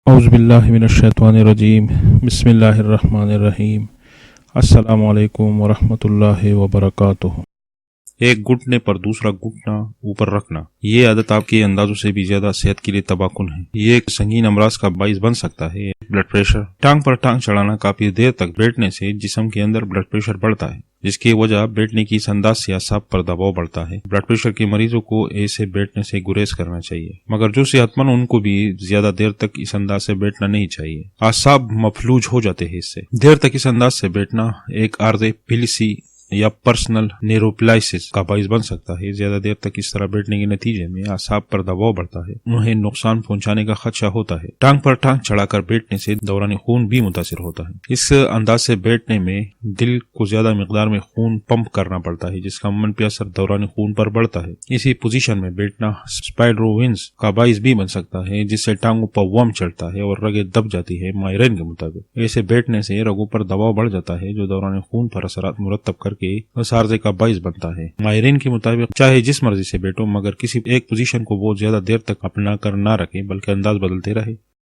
اعوذ باللہ من الشیطان الرجیم بسم اللہ الرحمن الرحیم السلام علیکم ورحمۃ اللہ وبرکاتہ۔ ایک گھٹنے پر دوسرا گھٹنا اوپر رکھنا، یہ عادت آپ کے اندازوں سے بھی زیادہ صحت کے لیے تباہ کن ہے۔ یہ ایک سنگین امراض کا باعث بن سکتا ہے۔ بلڈ پریشر، ٹانگ پر ٹانگ چڑھانا، کافی دیر تک بیٹھنے سے جسم کے اندر بلڈ پریشر بڑھتا ہے، جس کی وجہ بیٹھنے کی اس انداز سے اعصاب پر دباؤ بڑھتا ہے۔ بلڈ پریشر کے مریضوں کو ایسے بیٹھنے سے گریز کرنا چاہیے، مگر جو صحت مند ان کو بھی زیادہ دیر تک اس انداز سے بیٹھنا نہیں چاہیے۔ اعصاب مفلوج ہو جاتے ہیں اس سے۔ دیر تک اس انداز سے بیٹھنا ایک عارض پیلیسی یا پرسنل نیوروپلائسس کا باعث بن سکتا ہے۔ زیادہ دیر تک اس طرح بیٹھنے کے نتیجے میں اعصاب پر دباؤ بڑھتا ہے، انہیں نقصان پہنچانے کا خدشہ ہوتا ہے۔ ٹانگ پر ٹانگ چڑھا کر بیٹھنے سے دوران خون بھی متاثر ہوتا ہے۔ اس انداز سے بیٹھنے میں دل کو زیادہ مقدار میں خون پمپ کرنا پڑتا ہے، جس کا منفی اثر دوران خون پر بڑھتا ہے۔ اسی پوزیشن میں بیٹھنا اسپائڈروونز کا باعث بھی بن سکتا ہے، جس سے ٹانگوں پر وم چڑھتا ہے اور رگیں دب جاتی ہے۔ ماہرین کے مطابق ایسے بیٹھنے سے رگوں پر دباؤ بڑھ جاتا ہے، جو دوران خون پر اثرات مرتب کر کے اس عارضے کا باعث بنتا ہے۔ ماہرین کے مطابق چاہے جس مرضی سے بیٹھو، مگر کسی ایک پوزیشن کو بہت زیادہ دیر تک اپنا کر نہ رکھیں، بلکہ انداز بدلتے رہے۔